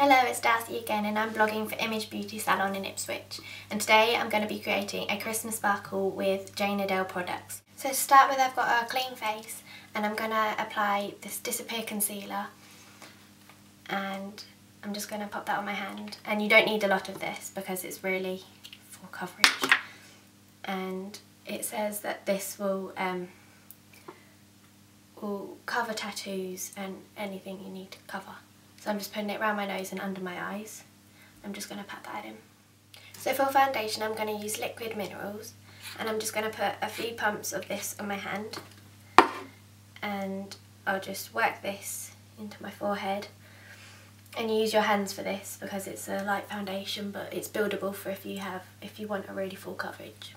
Hello, it's Darcy again and I'm blogging for Image Beauty Salon in Ipswich, and today I'm going to be creating a Christmas sparkle with Jane Iredale products. So to start with, I've got a clean face and I'm going to apply this Disappear concealer, and I'm just going to pop that on my hand. And you don't need a lot of this because it's really full coverage, and it says that this will cover tattoos and anything you need to cover. So I'm just putting it around my nose and under my eyes. I'm just going to pat that in. So for foundation, I'm going to use Liquid Minerals, and I'm just going to put a few pumps of this on my hand, and I'll just work this into my forehead. And use your hands for this because it's a light foundation, but it's buildable for if you want a really full coverage.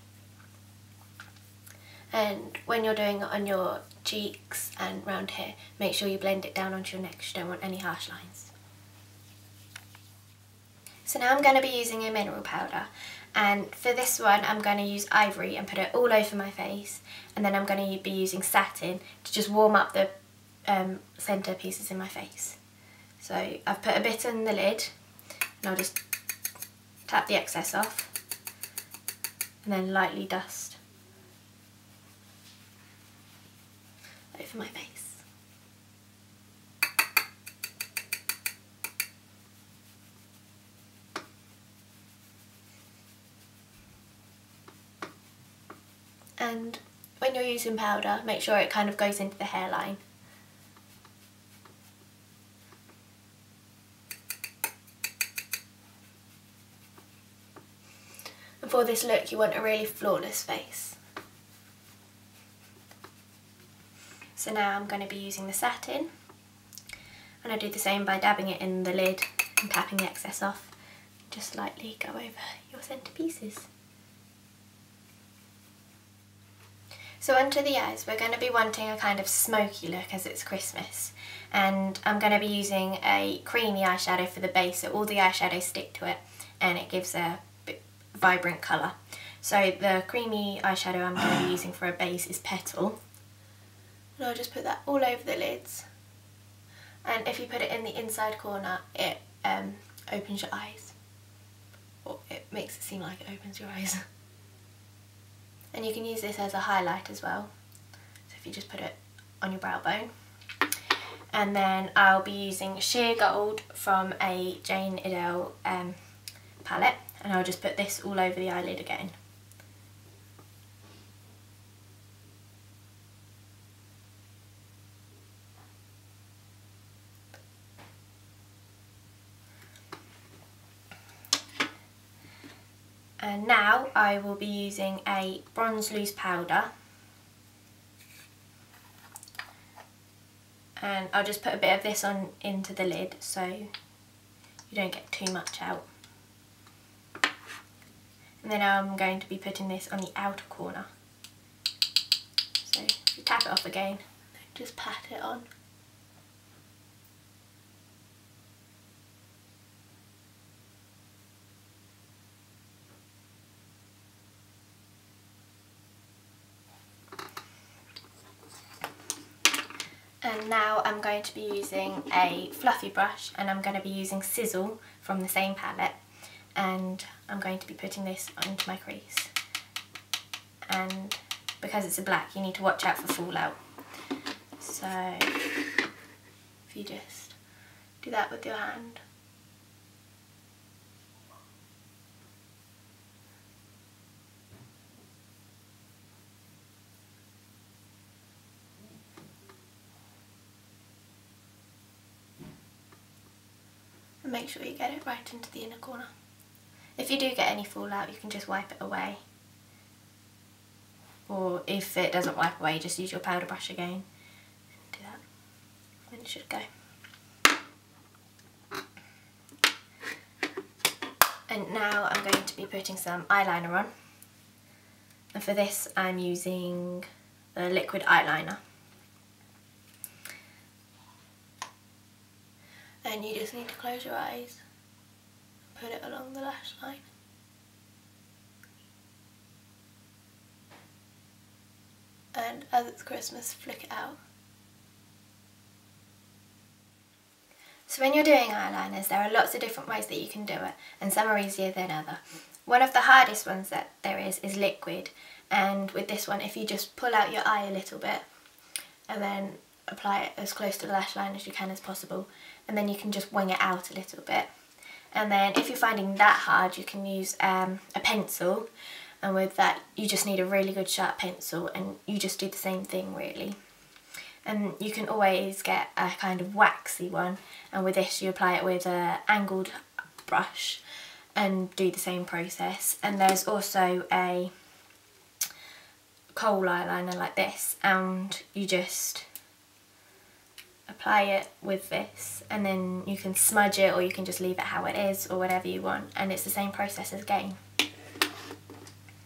And when you're doing it on your cheeks and round here, make sure you blend it down onto your neck because you don't want any harsh lines. So now I'm going to be using a mineral powder, and for this one I'm going to use Ivory and put it all over my face, and then I'm going to be using Satin to just warm up the centre pieces in my face. So I've put a bit in the lid and I'll just tap the excess off and then lightly dust over my face. And when you're using powder, make sure it kind of goes into the hairline. And for this look, you want a really flawless face. So now I'm going to be using the Satin, and I do the same by dabbing it in the lid and tapping the excess off. Just lightly go over your centre pieces. So under the eyes, we're going to be wanting a kind of smoky look as it's Christmas, and I'm going to be using a creamy eyeshadow for the base, so all the eyeshadows stick to it and it gives a bit vibrant colour. So the creamy eyeshadow I'm going to be using for a base is Petal. And I'll just put that all over the lids, and if you put it in the inside corner, it opens your eyes, or it makes it seem like it opens your eyes. And you can use this as a highlight as well, so if you just put it on your brow bone. And then I'll be using Sheer Gold from a Jane Iredale palette, and I'll just put this all over the eyelid again. And now I will be using a bronze loose powder, and I'll just put a bit of this on into the lid so you don't get too much out. And then I'm going to be putting this on the outer corner. So if you tap it off again, just pat it on. And now I'm going to be using a fluffy brush, and I'm going to be using Sizzle from the same palette, and I'm going to be putting this onto my crease. And because it's a black, you need to watch out for fallout. So if you just do that with your hand. And make sure you get it right into the inner corner. If you do get any fallout, you can just wipe it away. Or if it doesn't wipe away, just use your powder brush again. Do that, and it should go. And now I'm going to be putting some eyeliner on. And for this, I'm using the liquid eyeliner. And you just need to close your eyes, put it along the lash line. And as it's Christmas, flick it out. So when you're doing eyeliners, there are lots of different ways that you can do it, and some are easier than other. One of the hardest ones that there is liquid, and with this one, if you just pull out your eye a little bit and then apply it as close to the lash line as you can as possible, and then you can just wing it out a little bit. And then if you're finding that hard, you can use a pencil, and with that you just need a really good sharp pencil, and you just do the same thing really. And you can always get a kind of waxy one, and with this you apply it with an angled brush and do the same process. And there's also a kohl eyeliner like this, and you just apply it with this, and then you can smudge it or you can just leave it how it is or whatever you want, and it's the same process as again.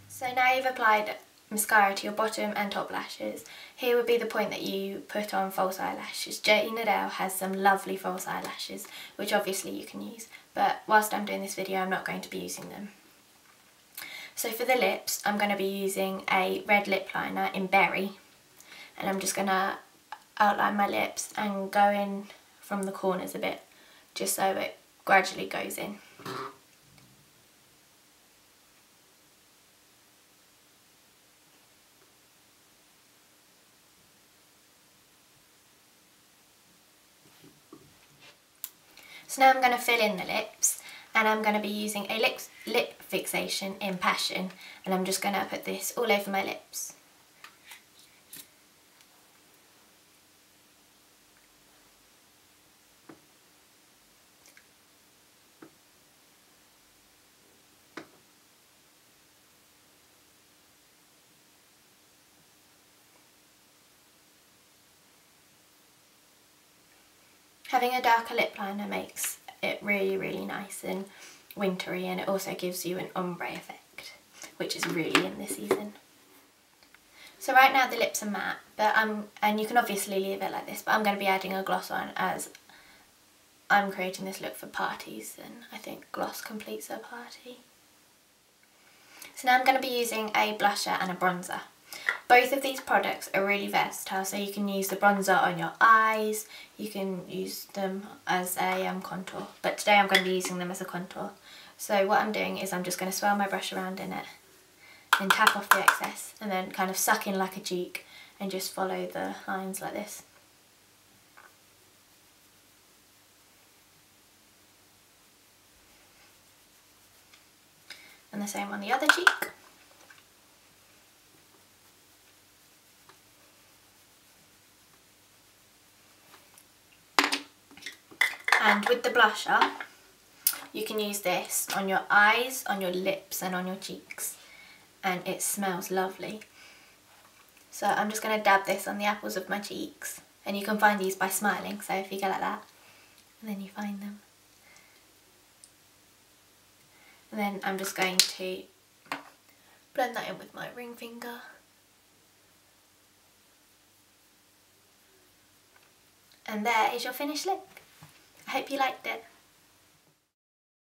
So now you've applied mascara to your bottom and top lashes, here would be the point that you put on false eyelashes. Jane Iredale has some lovely false eyelashes which obviously you can use, but whilst I'm doing this video I'm not going to be using them. So for the lips I'm going to be using a red lip liner in Berry, and I'm just going to outline my lips and go in from the corners a bit just so it gradually goes in. So now I'm going to fill in the lips, and I'm going to be using a lip fixation in Passion, and I'm just going to put this all over my lips. Having a darker lip liner makes it really nice and wintry, and it also gives you an ombre effect, which is really in this season. So right now the lips are matte, but and you can obviously leave it like this, but I'm going to be adding a gloss on as I'm creating this look for parties, and I think gloss completes a party. So now I'm going to be using a blusher and a bronzer. Both of these products are really versatile, so you can use the bronzer on your eyes, you can use them as a contour, but today I'm going to be using them as a contour. So what I'm doing is I'm just going to swirl my brush around in it and tap off the excess, and then kind of suck in like a cheek and just follow the lines like this. And the same on the other cheek. And with the blusher, you can use this on your eyes, on your lips and on your cheeks, and it smells lovely. So I'm just going to dab this on the apples of my cheeks, and you can find these by smiling, so if you go like that and then you find them. And then I'm just going to blend that in with my ring finger. And there is your finished look. I hope you liked it.